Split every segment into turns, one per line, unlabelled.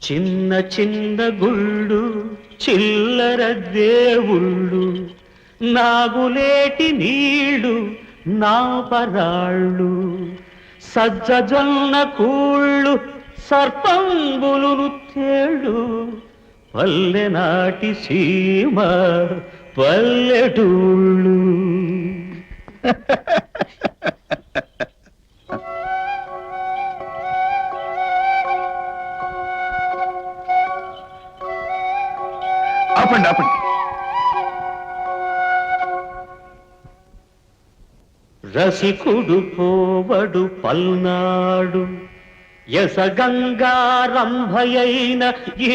చిన్న చిన్న గుళ్ళు చిల్లర దేవుళ్ళు నాగులేటి నీళ్ళు నా పరాళ్ళు సజ్జజొన్న కూళ్ళు సర్పంబులు తేళ్ళు పల్లెనాటి సీమ పల్లెటూళ్ళు.
ఆపండి ఆపండి.
రసికుడు పోవడు పల్నాడు యసగంగారంభయైన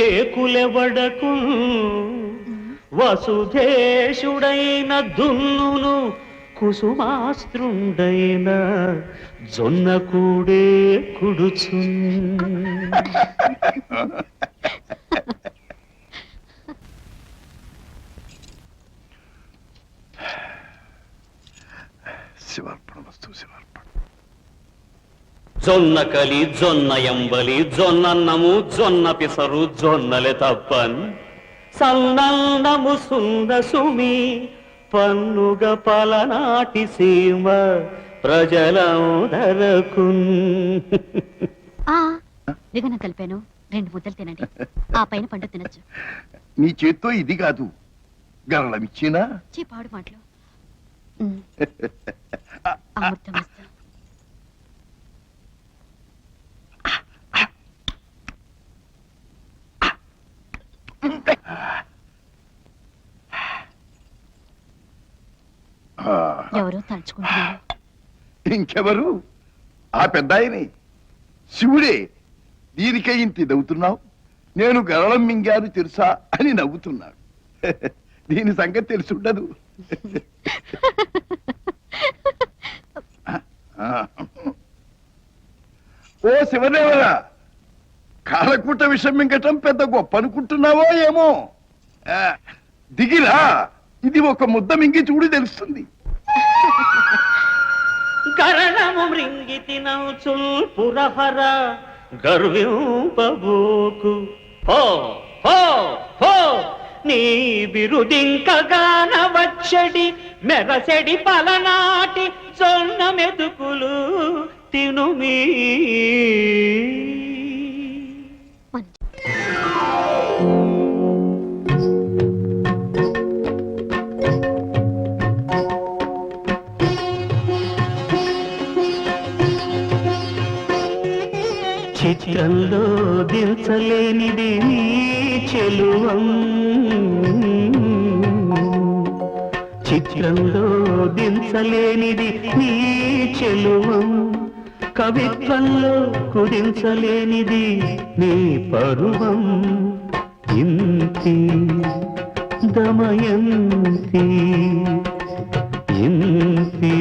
ఏకులెవడకు వసుధేశుడైన దున్నును కుసుమాస్త్రుండైన జొన్న కూడే కుడుచు.
శివార్పణమస్తు శివార్పణ.
జొన్న కలి జొన్న ఎంబలి జొన్నన్నము జొన్న పిసరు జొన్నలే తప్పన్ సన్నన్నము సుంద సుమి పన్నుగ పలనాటి సీమ ప్రజలందరకు.
దిగన కలిపాను, 2 ముద్దలు తినండి, ఆ పైన పండు తినచ్చు.
నీ చేత్తో ఇది కాదు గరళమిచ్చినా
పాడు మాటలు. అమృతమస్తు. ఎవరో తలుచుకుంటున్నారు.
ఇంకెవరు? ఆ పెద్దాయని శివుడే. దీనికై ఇంత ఇదవుతున్నావు? నేను గరళం మింగాను తెలుసా అని నవ్వుతున్నాడు. దీని సంగతి తెలుసుండదు. ఓ శివదేవరా, కాలకూట విషం మింగటం పెద్ద గొప్ప అనుకుంటున్నావో ఏమో. దిగిరా, ఇది ఒక ముద్ద మింగి చూడు తెలుస్తుంది.
గరణము మృంగి తినౌచుల్ పురహర గర్వింపబోకు. హో హో హో నీ బిరుదింకగాన వచ్చడి మెరసెడి పలనాటి జొన్న మెతుకులు తినుమీ. చిత్రంలో దించలేనిది నీ చెలువం, చిత్రంలో దించలేనిది నీ చెలువం, కవిత్వంలో కుదించలేనిది నీ పరువం. ఇంతి దమయంతి ఇంతి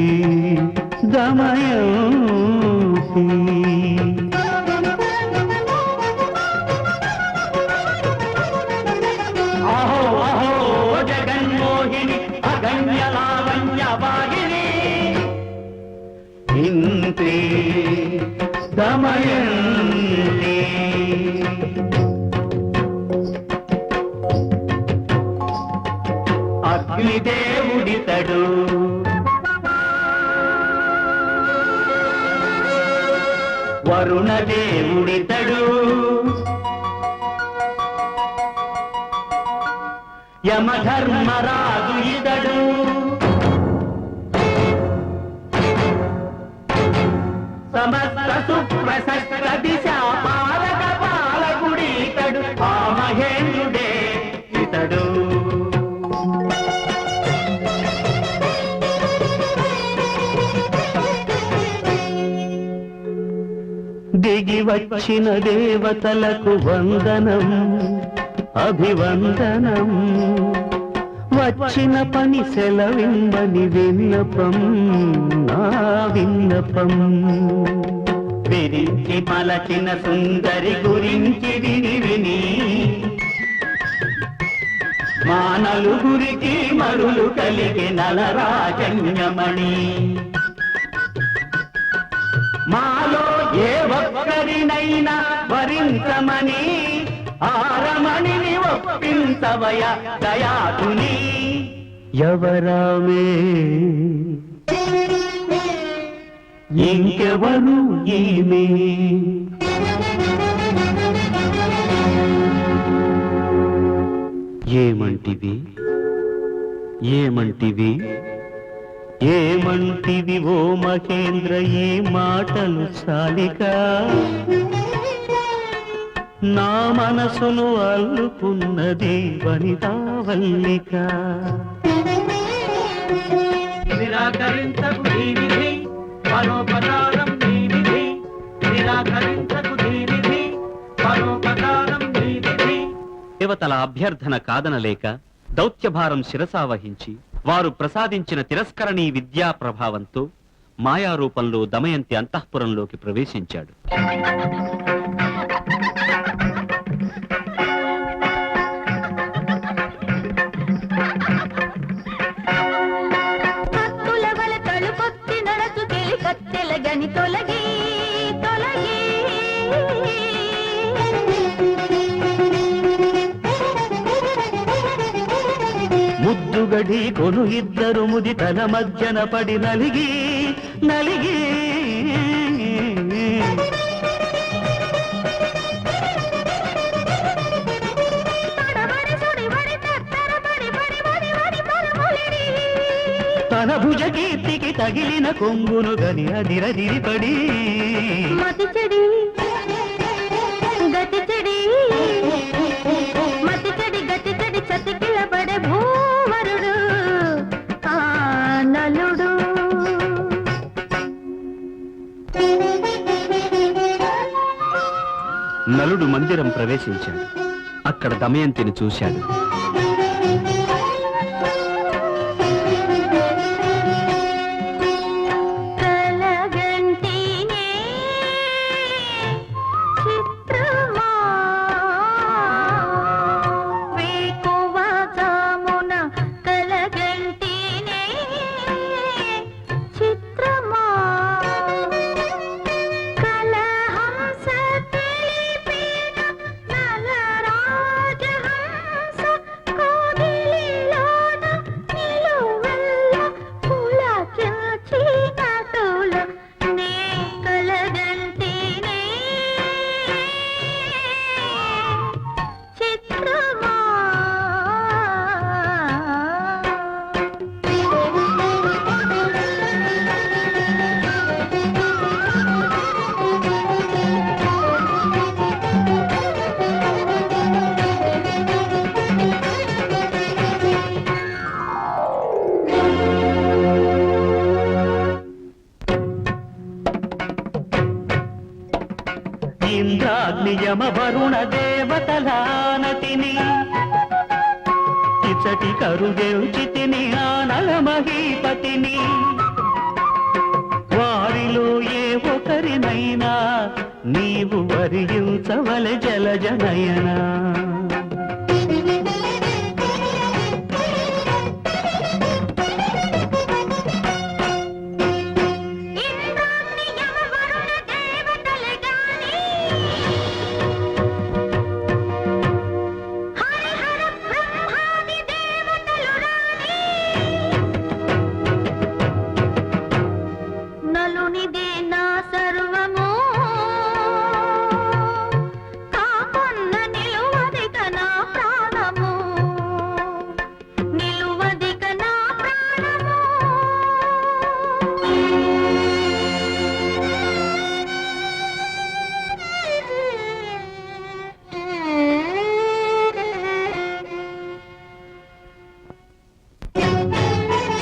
దమయంతి. ఇంతే దమయంతి. అగ్నిదేవుడితడు వరుణదేవుడితడు యమధర్మరాజు ఇతడు సమస్త సుప్రశస్త దిశ పాలక పాలకుడితడు ఆ మహేంద్రుడే ఇతడు. దిగి వచ్చిన దేవతలకు వందనం అభివందనం, వచ్చిన పని సెలవిమ్మని విన్నపం నా విన్నపం. విరించి పలచిన సుందరి గురించి విని విని మా నలుగురికి మరులు కలిగి నలరాజన్యమణి. మాలో ఏ ఒక్కరినైనా వరించమని ఆరమణిని ఒప్పించవయ దయాతుని. ఎవరామే ఇంకెవరు ఈమె? ఏమంటివి ఏమంటివి ఏమంటివి ఓ మహేంద్ర ఈ మాటలు చాలిక? నా మనసును అల్లుకున్నది వనితా వల్లిక. నిరాకరించకు దీనిది పరోపకారం నీనిది, నిరాకరించకు దీనిది పరోపకారం నీనిది. దేవతల అభ్యర్థన కాదనలేక దౌత్యభారం శిరసావహించి వారు ప్రసాదించిన తిరస్కరణీ విద్యా ప్రభావంతో మాయారూపంలో దమయంతి అంతఃపురంలోకి ప్రవేశించాడు.
తొలగి తొలగి
ముద్దుగడి కొను ఇద్దరు ముది తల మధ్యన పడి నలిగి నలిగి తన భుజ కీర్తికి తగిలిన కొంగును గని అదిరదిరిపడి
మతి చెడి గతి చెడి మతి చెడి గతి చెడి చతికిల పడే భూవరుడు ఆ నలుడు.
నలుడు మందిరం ప్రవేశించాడు. అక్కడ దమయంతిని చూశాడు. ఇంద్రాగ్నియమ వరుణ దేవతలానతిని ఇచటి కరుగెంచితిని ఆనల మహీపతిని. వారిలో ఏ ఒకరినైనా నీవు వరించవలె జలజనయనా.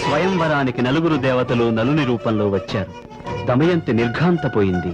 స్వయంవరానికి నలుగురు దేవతలు నలుని రూపంలో వచ్చారు. దమయంతి నిర్ఘాంతపోయింది.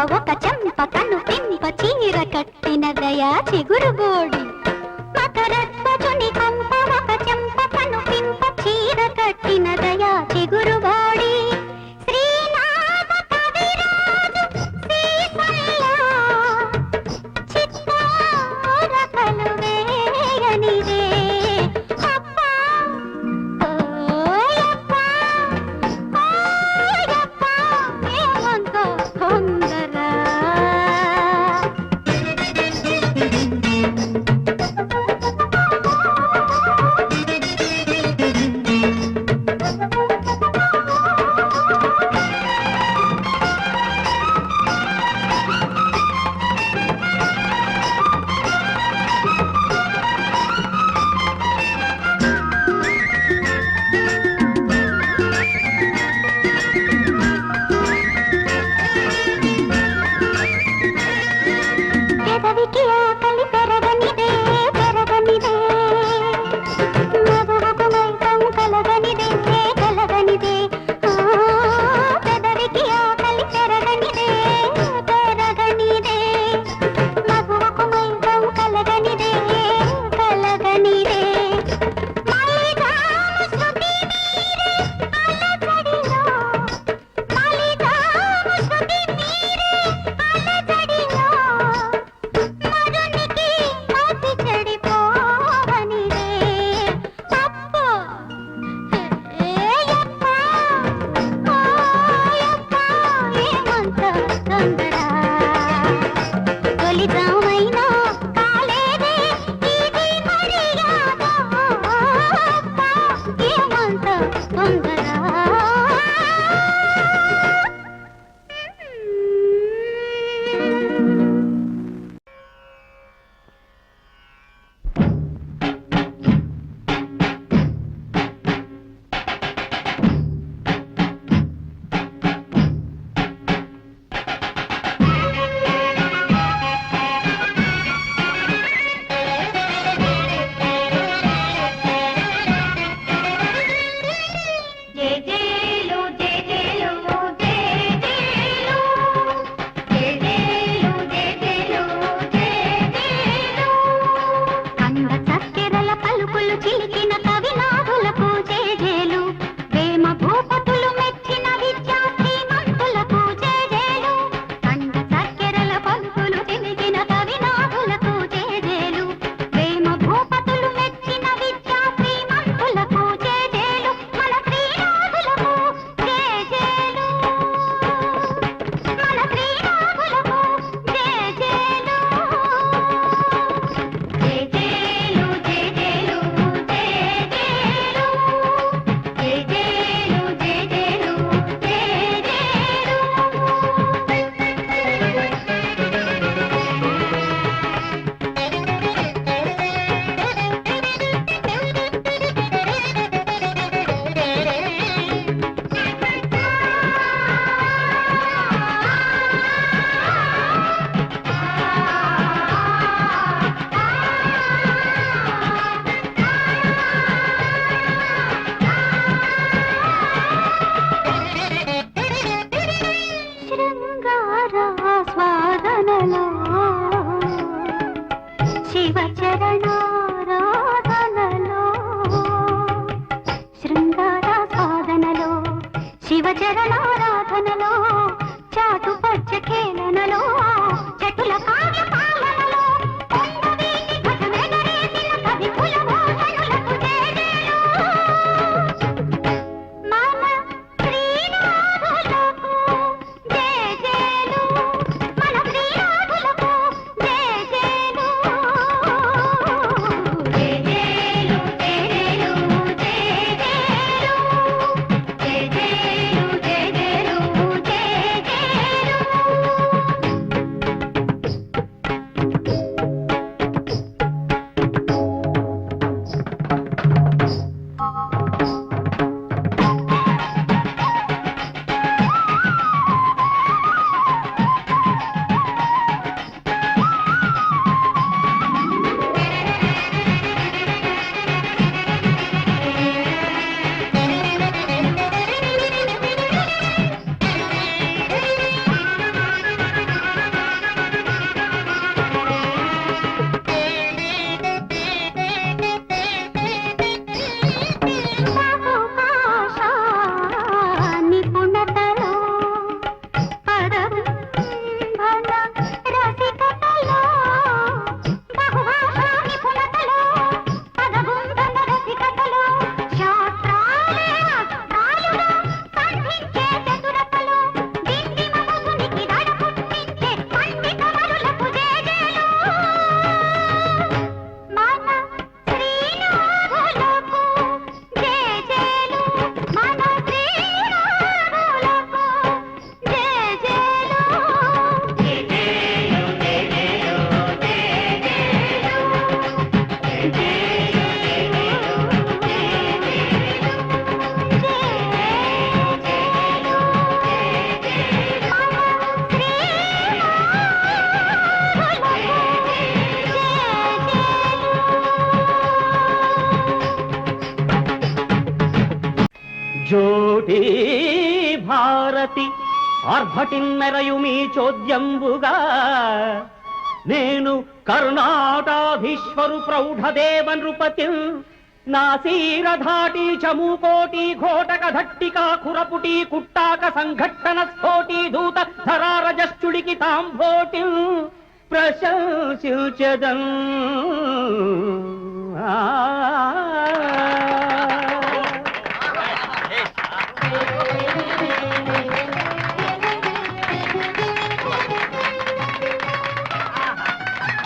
ఒక చెంప కను పింప చీర కట్టిన దయా చిగురుబోడి మకరత్వచుని కంప ఒక చెంప కను పింప చీర కట్టిన దయా చిగురుబోడి శ్రీనాథ కవిరాజు శ్రీశైల చిత్తార కలువేయనిదే అప్పా ఓయప్పా ఓయప్పా ఏమంత తొందర పెదవికి ఆకలి పెరగనిదే పెరగనిదే మగువకు మైకం కలగనిదే కలగనిదే పెదవికి ఆకలి పెరగనిదే పెరగనిదే మగువకు మైకం కలగనిదే కలగనిదే మలిదాము శృతి మీరే అలజడిలో మలిదాము శృతి మీరే అలజడిలో మరునికి మతి చెడిపోవనిదే అప్ప ఏయప్ప ఓయప్ప ఏమంత తొందర తొలితమైనా కాలేదే ఇది మర్యాద అప్ప ఏమంత తొందర జేజేలు జేజేలు జేజేలు జేజేలు జేజేలు జేజేలు కంద చక్కెరల పలుకులు చిలికిన కవినాథులకు జేజేలు వేమ భూపతులు మెచ్చిన విద్యా శ్రీమంతులకు జేజేలు కంద చక్కెరల పలుకులు చిలికిన కవినాథులకు జేజేలు వేమ భూపతులు మెచ్చిన విద్యా శ్రీమంతులకు జేజేలు మన శ్రీనాథులకు జేజేలు మన శ్రీనాథులకు జేజేలు జేజేలు జేజేలు జేజేలు
జోటీ భారతి ఆర్భటిన్నరయు మీ చోద్యంబుగా నేను కర్ణాటాధీశ్వరు ప్రౌఢదేవ నృపతి నాసీరధాటి చమూకోటి ఘోటక ధట్టికా ఖురపుటి కుట్టాక సంఘట్టన స్ఫోటి దూత ధరారజశ్చుడికి తాంభోటి ప్రశంసించదన్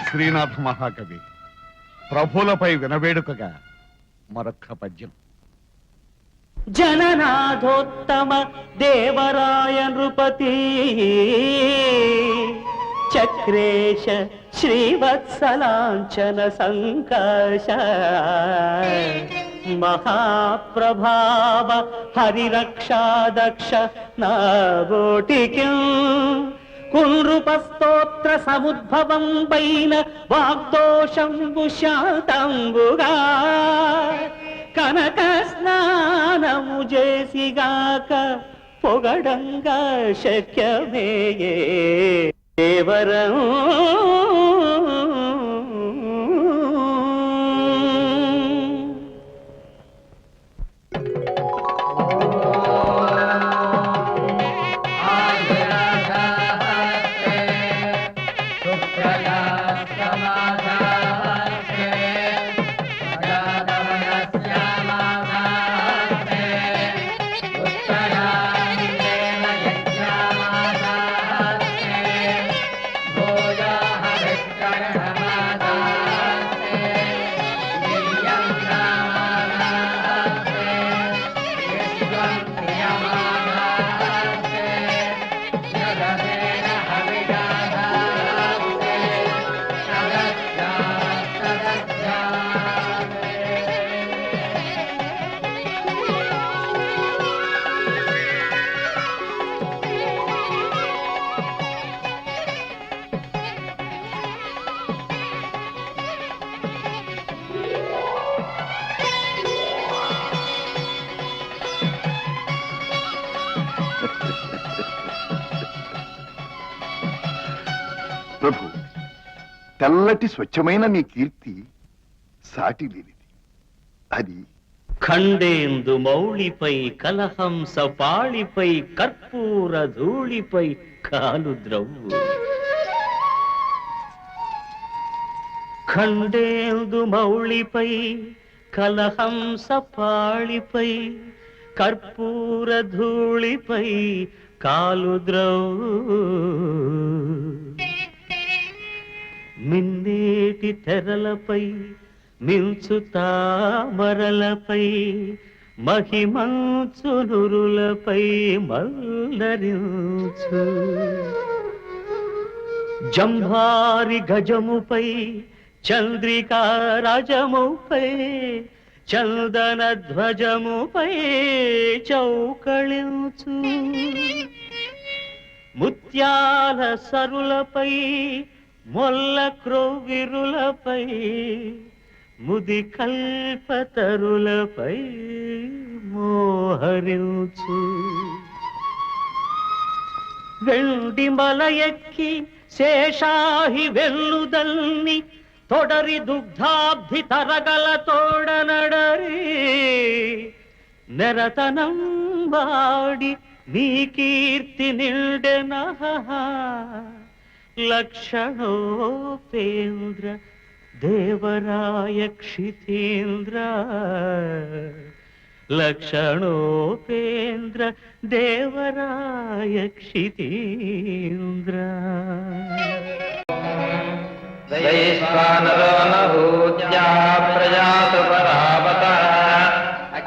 శ్రీనాథ మహాకవి ప్రభులపై వినవేడుకగా మరొక్క పద్యం.
జననాథోత్తమ దేవరాయ నృపతి చక్రేశ శ్రీవత్సలాంఛన సంకాశ మహాప్రభావ హరిరక్షాదక్ష నాగోటికి కుంరుపస్తోత్ర సముద్భవం పైన వాగ్దోషంబు శాంతంబుగా కనక స్నానము చేసిగాక పొగడంగా శక్యమే దేవరం
ప్రభు, తెల్లటి స్వచ్ఛమైన నీ కీర్తి సాటి లేనిది. అది
ఖండేందు మౌళిపై కలహంస పాళిపై కర్పూర ధూళిపై కాలు ద్రవ్వు ఖండేందు మౌళిపై కలహంస పాళిపై కర్పూర ధూళిపై కాలు ద్రవ్వు మిన్నేటి తెరలపై మించు తామరలపై మహిమంచు నురులపై మల్లరించు జంభారి గజముపై చంద్రికా రాజముపై చందన ధ్వజముపై చౌకళించు ముత్యాల సరులపై మొల్ల క్రోవిరులపై ముది కల్పతరులపై మోహరించు వెండి మల ఎక్కి శేషాహి వెల్లుదల్ని తొడరి దుగ్ధాబ్ధి తరగల తోడనడరి నెరతనం వాడి నీ కీర్తి నిండెనహ లక్షణోపేంద్ర దేవరాయ క్షితేంద్ర లక్షణోపేంద్ర దేవరాయ క్షితేంద్ర
వైశ్వానరో నభూత్యా ప్రజాతు పరావతః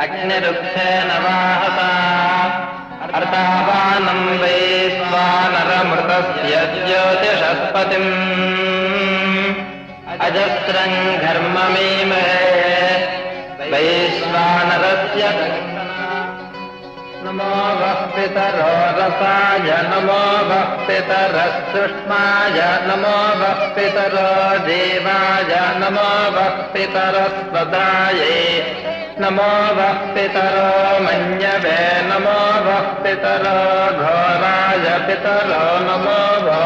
అగ్నిరుక్షేణ వాహతా అర్తావానం వైశ్వానరమృతస్య జ్యోతిషస్పతిం అజస్రం ఘర్మమీమహే వైశ్వానరస్య నమో వః పితరో రసాయ నమో వః పితరస్సుష్మాయ నమో వః పితరో దేవాయ నమో వః పితరస్వదాయే नमो वः पितरो मन्यवे नमो वः पितरो घोराय पितरो नमो वो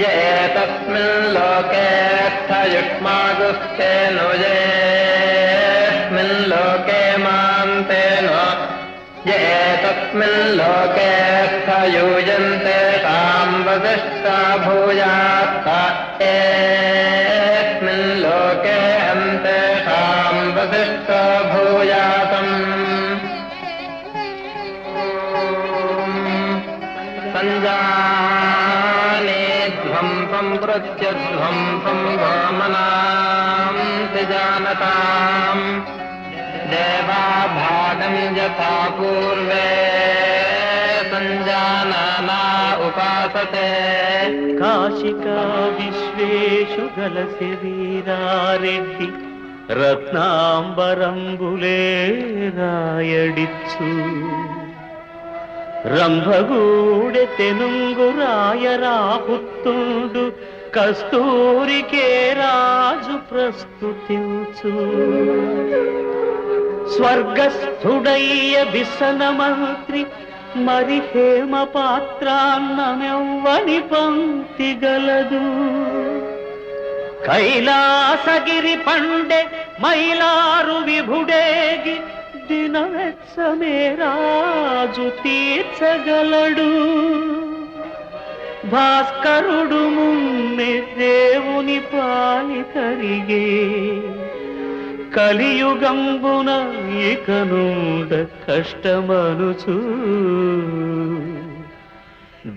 य एतस्मिन् लोके स्थयुष्मागुस्तेनो येऽस्मिन् लोके मान्तेनो य एतस्मिन् लोके स्थयूयन्ते तां वसिष्ठा भूयात् एस्मिन् लोके अन्ते तां वसिष्ठा भूयातम् सञ्जाने ध्वं सम्पृत्य ध्वं संवामनां जानताम् देवा भागं यथा पूर्वे सञ्जानना उपासते
కాశికా విశ్వేషు గలసి వీరారెడ్డి రత్నాంబరంబులే రాయడిచ్చు రంభగూడె తెనుంగు రాయరాపుత్తుండు కస్తూరికే రాజు ప్రస్తుతించు స్వర్గస్థుడయ్య విసన మంత్రి మరి హేమ పాత్రాన్నమెవ్వని పంక్తి గలదు కైలాసగిరి పండే మైలారు విభుడేగి దినవెత్సమే రాజు తీర్చగలడు భాస్కరుడు ముమ్మె దేవుని పాలి కరిగే కలియుగంబున ఇకనుండ కష్టమనుచు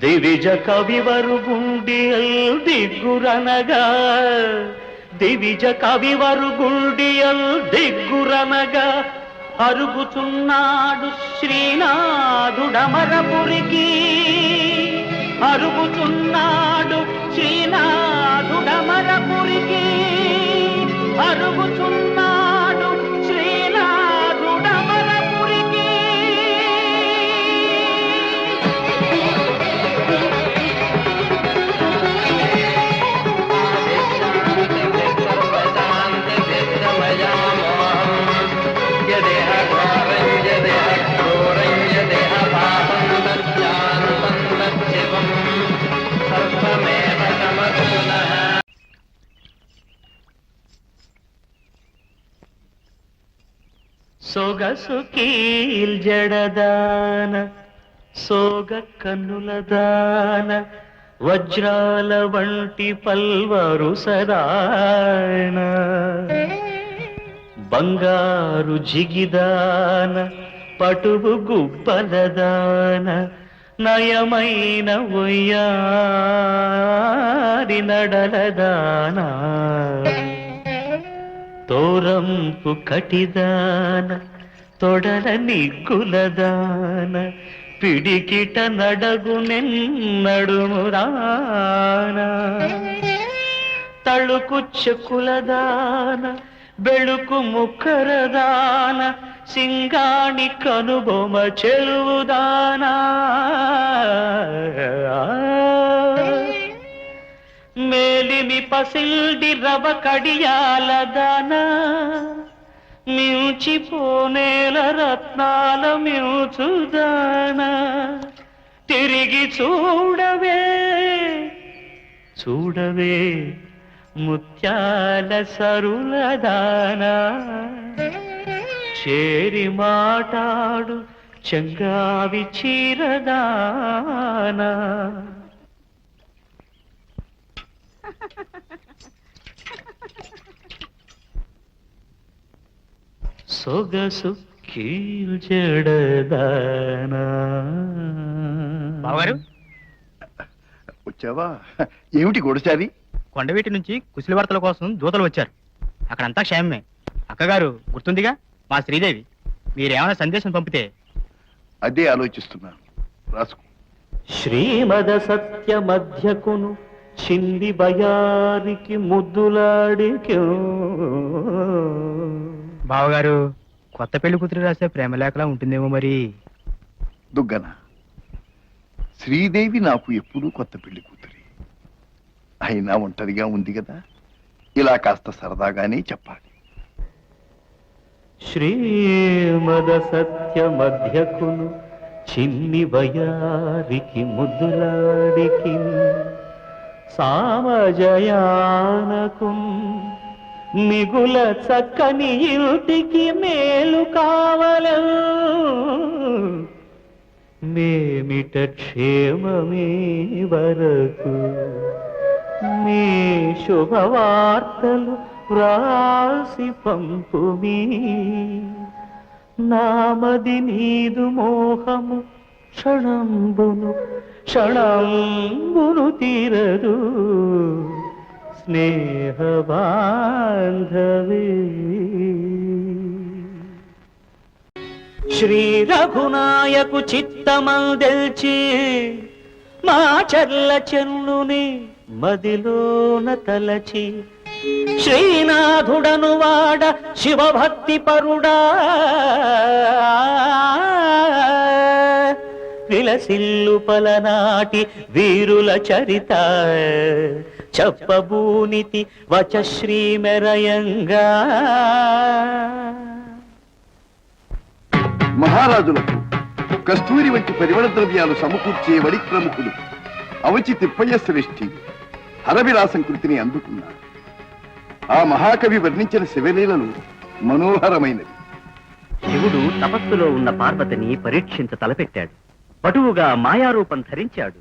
దివిజ కవివరు గుండియల్ దిగ్గురనగా దివిజ కవివరు గుండియల్ దిగ్గురనగా అరుగుచున్నాడు శ్రీనాథుడమరపురికి అరుగుచున్నాడు శ్రీనాథుడమరపురికి అరుగుచున్నాడు శ్రీనాథుడమరపురికి సొగసు కీల్ జడదాన సోగ కన్నులదాన వజ్రాల వంటి పల్వరు సరాణ బంగారు జిగిదాన పటువు గుబ్బలదాన నయమైన ఒయ్యారి నడలదానా తోరంపు కటిదాన తొడల నిగ్గులదాన పిడికిట నడగు నెన్నడుమురాన తళుకు చెక్కులదాన బెళుకు ముఖరదాన సింగాణి కనుబొమ చెలువుదానా మేలిమి పసిల్డి రవ కడియాలదాన మించిపోనేల రత్నాల మించుదాన తిరిగి చూడవే చూడవే ముత్యాల సరులదాన చేరి మాటాడు చెంగావి చీరదానా సొగసు కీల్చెడదానా.
బావగారు
వచ్చావా? ఏమిటి గొడసారి?
కొండవీటి నుంచి కుశల వార్తల కోసం దూతలు వచ్చారు. అక్కడంతా క్షేమమే. అక్కగారు గుర్తుందిగా మా శ్రీదేవి. మీరేమైనా సందేశం పంపితే.
అదే ఆలోచిస్తున్నాను. రాసుకో.
శ్రీమద సత్య మధ్యకును చింది బయారికి ముద్దులాడికి.
బావగారు కొత్త పెళ్లి కూతురు రాసే ప్రేమలేఖలా ఉంటుందేమో మరి.
దుగ్గన, శ్రీదేవి నాకు ఎప్పుడూ కొత్త పెళ్లి కూతురి. అయినా ఒంటరిగా ఉంది కదా, ఇలా కాస్త సరదాగానే చెప్పాలి.
శ్రీమద సత్య మధ్యకును చిన్ని వయారికి ముద్దులాడికి సామజయానకు మిగుల చక్కని ఇంటికి మేలు కావల మేమిట క్షేమమే వరకు మీ శుభవార్తలు రాసి పంపుమీ నామది నీదు మోహము క్షణంబును తీరదు స్నేహ బాంధవే. శ్రీ రఘునాయకు చిత్తమందెల్చి మా చర్ల చెన్నుని మదిలోన తలచి శ్రీనాథుడను వాడ శివభక్తి పరుడా విలసిల్లు పలనాటి వీరుల చరిత చెప్పబూనితి వచ శ్రీమెరయంగా.
మహారాజులకు కస్తూరి వంటి పరిమళ ద్రవ్యాలు సమకూర్చే వడి ప్రముఖులు అవచి తిప్పయ్య శ్రేష్ఠి హరవిలాసం కృతిని అందుకున్నారు. ఆ మహాకవి వర్ణించిన శివలీలలు మనోహరమైనవి.
శివుడు తపస్సులో ఉన్న పార్వతిని పరీక్షించ తలపెట్టాడు. పటువుగా మాయారూపం ధరించాడు.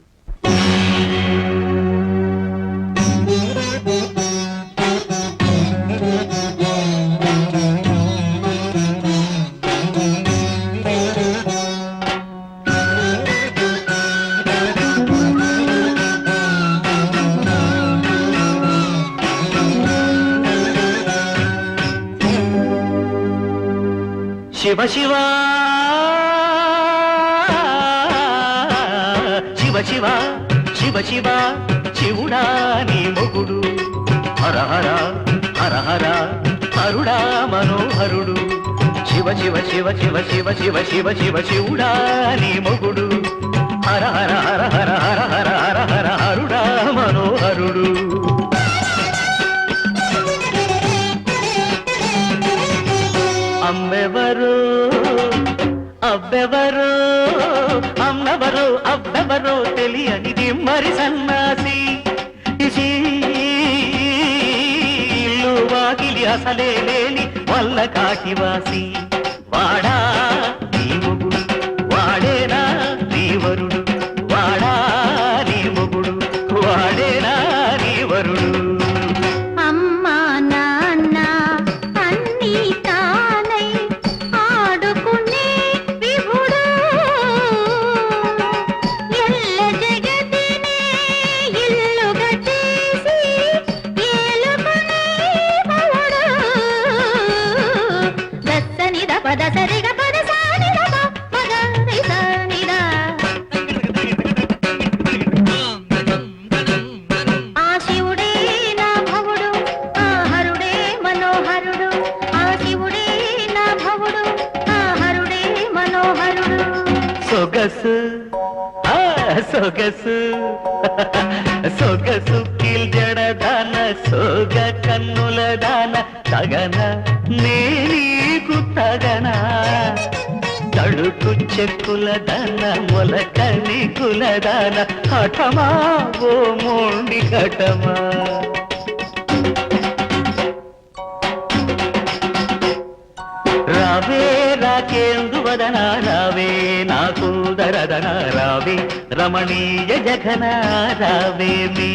శివ శివ శివ శివ శివ శివ శివుడా నీ మొగుడు హర హర హర హర హరుడా మనోహరుడు. శివ శివ శివ శివ శివ శివ శివ శివ శివుడా నీ మొగుడు హర హర హర హర హర హర హర హర హరుడా మనోహరుడు. అమ్మెవరు అబ్బెవరు అమ్మెవరు అబ్బెవరు తెలియనిది మరి సన్నాసి ఇల్లు వాకిలి అసలే లేని వల్ల కాటివాసి. వాడా నీ మొగుడు వాడేనా నీ వరుడు వాడా నీ మొగుడు వాడేనా నీ వరుడు. సొగసు సొగసు సొగసు కీల్జడదాన సోగ కన్నుల దాన తగన నే నీకు తగనా తడుకు చెక్కుల దాన మొలక నీకుల దాన హఠమా ఓ మోండి ఘటమా. రావే రాకేందువదన రావే నాకు దరదన రావే రమణీయ జఘన రావే మీ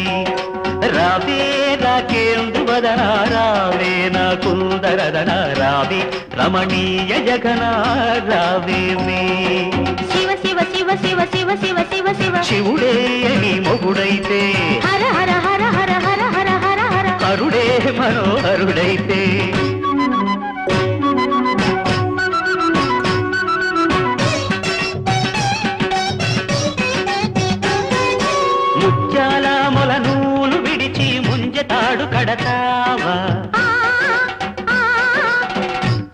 రావే రాకేందువదన రావే నాకు దరదన రావే రమణీయ జఘన రావే మీ.
శివ శివ శివ శివ శివ శివ శివ శివ
శివుడే నీ మొగుడైతే
హర హర హర హర హర హర హర హర
హరుడే మనోహరుడైతే ముత్యాల మొల నూలు విడిచి ముంజతాడు కడతావా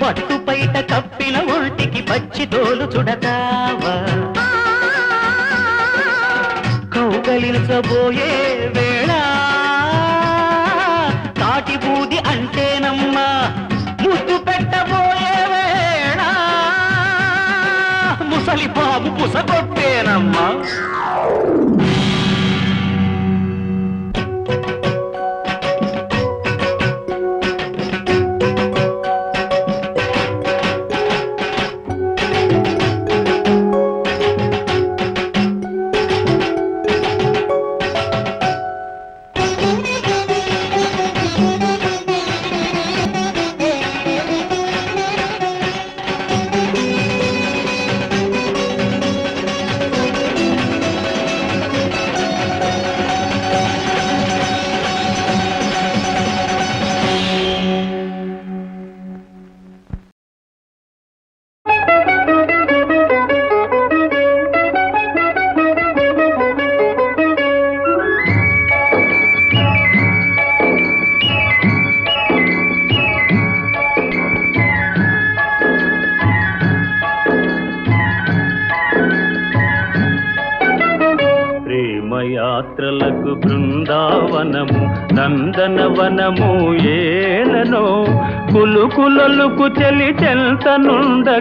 పట్టు పైట కప్పిన ఒంటికి పచ్చి తోలు చుడతావా కౌగలించబోయే వేళ తాటి బూది అంటేనమ్మా ముద్దు పెట్టబోయే వేళ పుసగొట్టేనమ్మా.
యాత్రలకు బృందావనము నందనవనము ఏలనో కులుకులలకు చెలి చెల్తనుండ